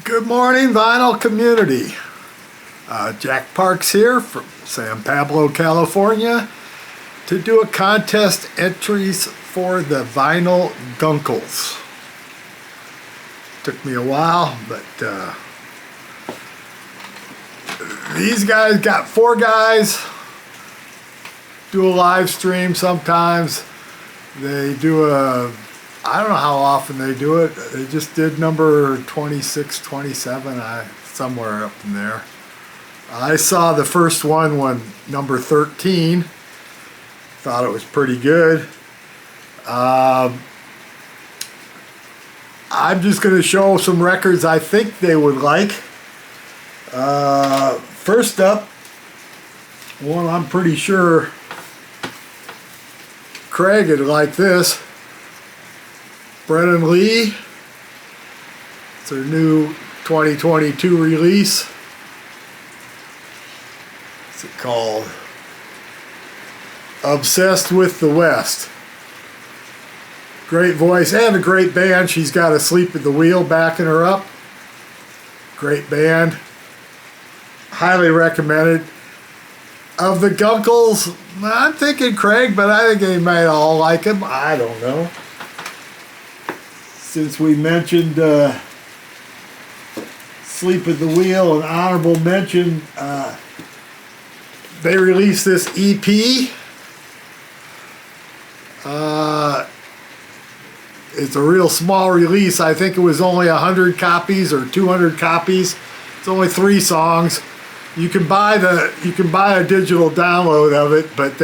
Good morning, vinyl community. Jack Parks here from San Pablo, California to do a contest entries for the vinyl guncles. Took me a while, but these guys got 4 guys, do a live stream sometimes. They do I don't know how often they do it. They just did number 26, 27, somewhere up in there. I saw the first one when number 13. Thought it was pretty good. I'm just going to show some records I think they would like. First up, one I'm pretty sure Craig would like this. Brennan Lee. It's their new 2022 release. What's it called? Obsessed with the West. Great voice and a great band. She's got Asleep at the Wheel backing her up. Great band. Highly recommended. Of the guncles, I'm thinking Craig, but I think they might all like him. I don't know. Since we mentioned Sleep at the Wheel, an honorable mention, they released this EP. It's a real small release. I think it was only 100 copies or 200 copies. It's only 3 songs. You can buy a digital download of it, but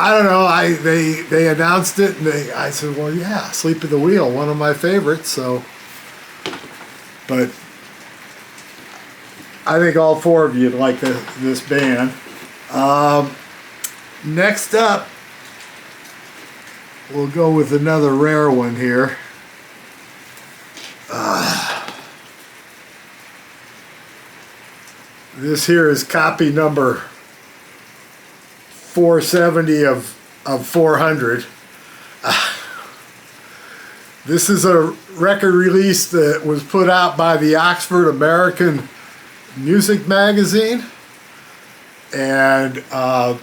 I don't know. They announced it, and I said, well, yeah, Sleep at the Wheel, one of my favorites. So, but I think all 4 of you'd like this band. Next up, we'll go with another rare one here. This here is copy number 470 of 400. This is a record release that was put out by the Oxford American Music Magazine. And, well,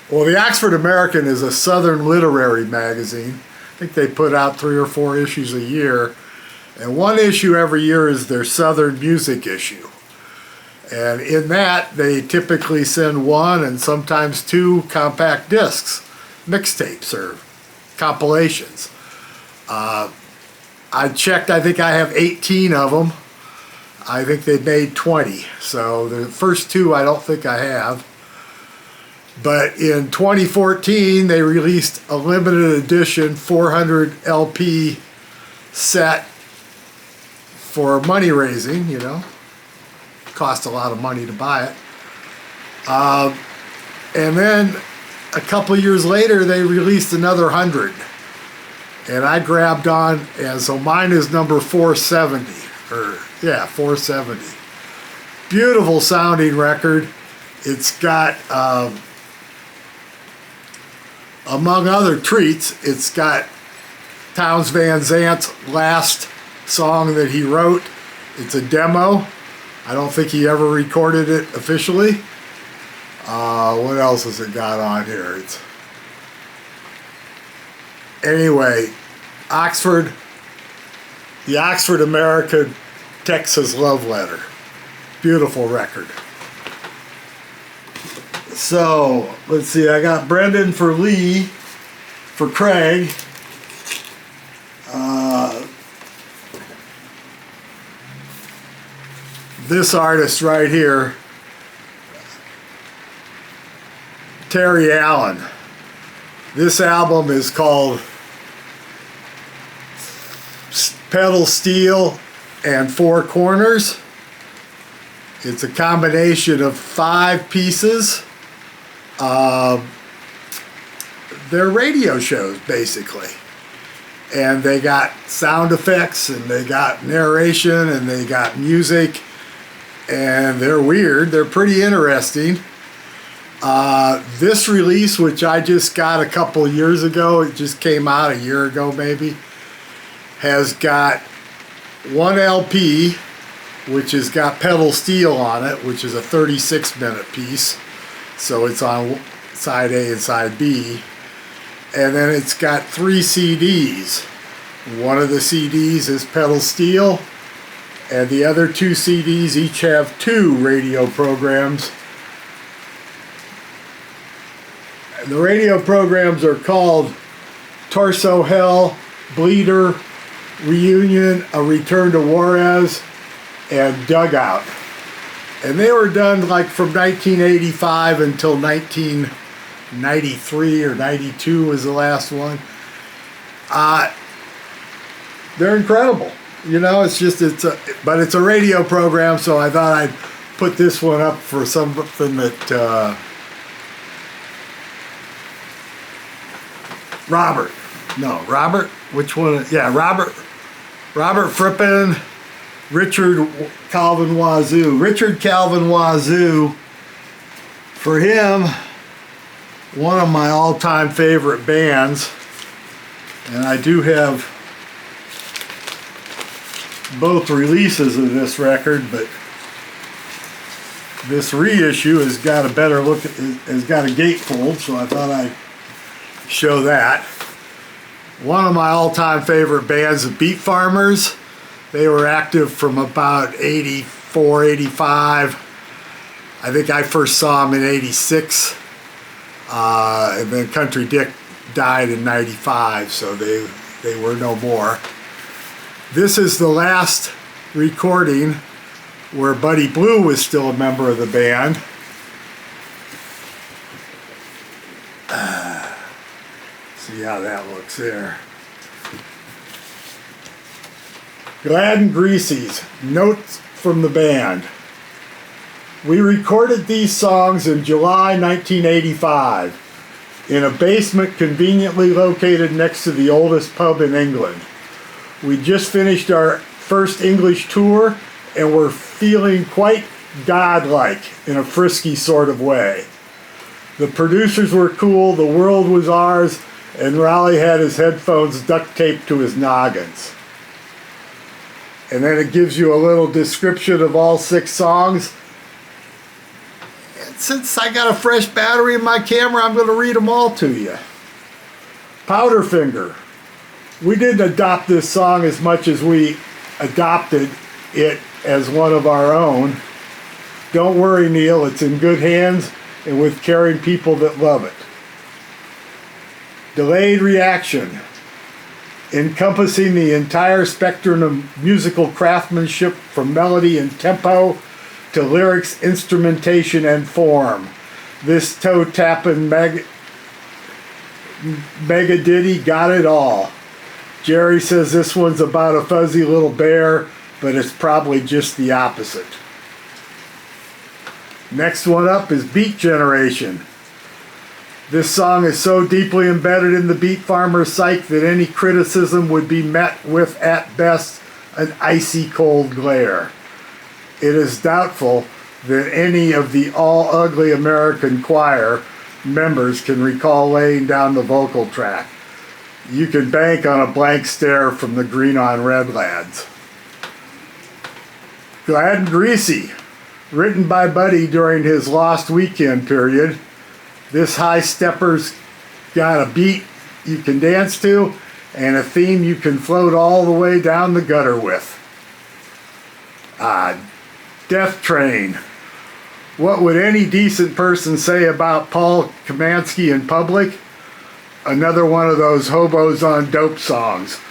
the Oxford American is a Southern literary magazine. I think they put out 3 or 4 issues a year. And one issue every year is their Southern music issue. And in that, they typically send 1 and sometimes 2 compact discs, mixtapes or compilations. I checked, I think I have 18 of them. I think they made 20. So the first 2 I don't think I have. But in 2014, they released a limited edition 400 LP set for money raising, you know. Cost a lot of money to buy it. And then a couple of years later, they released another 100. And I grabbed on, and so mine is number 470. 470. Beautiful sounding record. It's got, among other treats, it's got Townes Van Zant's last song that he wrote. It's a demo. I don't think he ever recorded it officially. What else has it got on here? Anyway, the Oxford American Texas Love Letter. Beautiful record. So, let's see, I got Brendan for Lee, for Craig. This artist right here, Terry Allen. This album is called Pedal Steel and 4 Corners. It's a combination of 5 pieces. They're radio shows, basically. And they got sound effects, and they got narration, and they got music. And they're weird. They're pretty interesting. This release, which I just got a couple years ago, it just came out a year ago maybe, has got one LP, which has got pedal steel on it, which is a 36-minute piece. So it's on side A and side B. And then it's got 3 CDs. One of the CDs is pedal steel, and the other 2 CDs each have 2 radio programs. And the radio programs are called Torso Hell, Bleeder, Reunion, A Return to Juarez, and Dugout. And they were done like from 1985 until 1993 or 92 was the last one. They're incredible. You know, it's but it's a radio program, so I thought I'd put this one up for something that Robert, which one? Yeah, Robert Frippen, Richard Calvin Wazoo. For him, one of my all-time favorite bands, and I do have both releases of this record, but this reissue has got a better look, has got a gatefold, so I thought I'd show that. One of my all-time favorite bands, the Beat Farmers. They were active from about 84, 85. I think I first saw them in 86. And then Country Dick died in 95, so they were no more. This is the last recording where Buddy Blue was still a member of the band. See how that looks there. Glad and Greasy's notes from the band. We recorded these songs in July 1985 in a basement conveniently located next to the oldest pub in England. We just finished our first English tour and were feeling quite godlike in a frisky sort of way. The producers were cool, the world was ours, and Raleigh had his headphones duct taped to his noggins. And then it gives you a little description of all 6 songs. And since I got a fresh battery in my camera, I'm going to read them all to you. Powderfinger. We didn't adopt this song as much as we adopted it as one of our own. Don't worry, Neil, it's in good hands and with caring people that love it. Delayed Reaction. Encompassing the entire spectrum of musical craftsmanship from melody and tempo to lyrics, instrumentation, and form. This toe-tapping mega ditty got it all. Jerry says this one's about a fuzzy little bear, but it's probably just the opposite. Next one up is Beat Generation. This song is so deeply embedded in the Beat Farmers' psyche that any criticism would be met with, at best, an icy cold glare. It is doubtful that any of the All Ugly American Choir members can recall laying down the vocal track. You can bank on a blank stare from the Green on Red lads. Glad and Greasy. Written by Buddy during his Lost Weekend period. This high stepper's got a beat you can dance to and a theme you can float all the way down the gutter with. Death Train. What would any decent person say about Paul Kamansky in public? Another one of those hobos on dope songs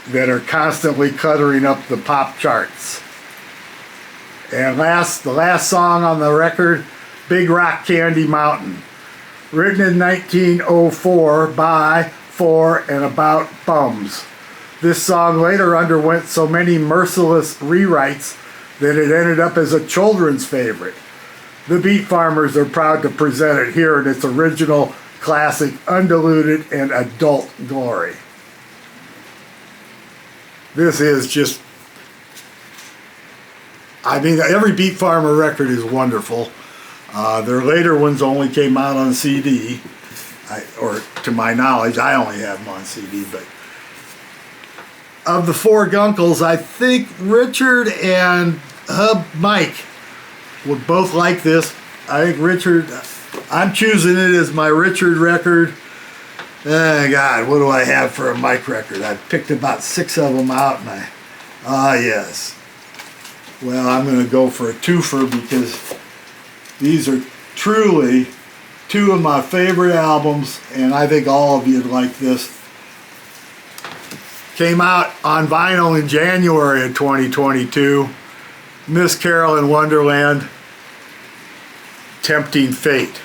that are constantly cluttering up the pop charts. And the last song on the record, Big Rock Candy Mountain. Written in 1904 by, for, and about bums. This song later underwent so many merciless rewrites that it ended up as a children's favorite. The Beat Farmers are proud to present it here in its original, classic, undiluted, and adult glory. This is just, I mean, every Beat Farmer record is wonderful. Their later ones only came out on CD, or to my knowledge, I only have them on CD, but of the 4 guncles, I think Richard and Hub Mike would both like this. I think Richard, I'm choosing it as my Richard record. Oh God, what do I have for a Mike record? I picked about 6 of them out, and yes. Well, I'm going to go for a twofer because these are truly 2 of my favorite albums, and I think all of you'd like this. Came out on vinyl in January of 2022. Miss Carol in Wonderland, Tempting Fate.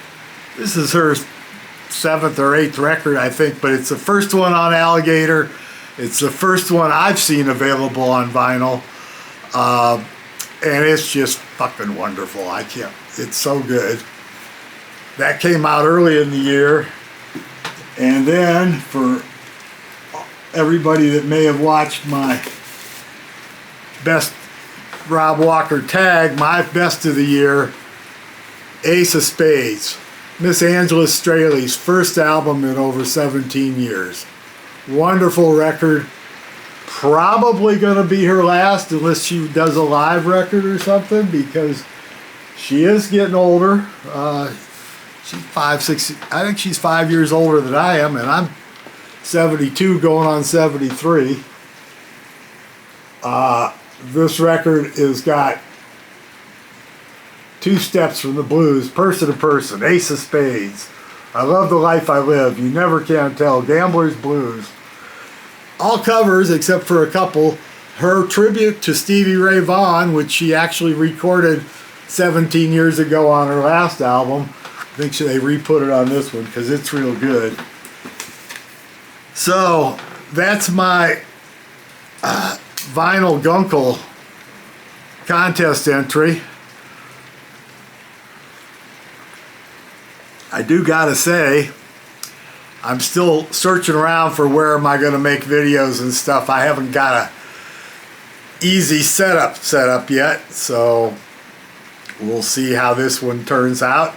This is her 7th or 8th record, I think, but it's the first one on Alligator. It's the first one I've seen available on vinyl. And it's just fucking wonderful. I can't, it's so good. That came out early in the year. And then for everybody that may have watched my best Rob Walker tag, my best of the year, Ace of Spades. Miss Angela Straley's first album in over 17 years. Wonderful record. Probably going to be her last unless she does a live record or something, because she is getting older. She's 5, 6, I think she's 5 years older than I am, and I'm 72 going on 73. This record has got 2 Steps from the Blues, Person to Person, Ace of Spades, I Love the Life I Live, You Never Can Tell, Gambler's Blues. All covers except for a couple. Her tribute to Stevie Ray Vaughan, which she actually recorded 17 years ago on her last album. I think they re-put it on this one because it's real good. So that's my vinyl guncle contest entry. I do gotta say, I'm still searching around for where am I gonna make videos and stuff. I haven't got a easy setup set up yet, so we'll see how this one turns out.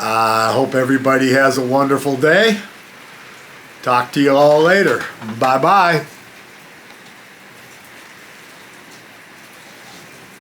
I hope everybody has a wonderful day. Talk to you all later. Bye-bye.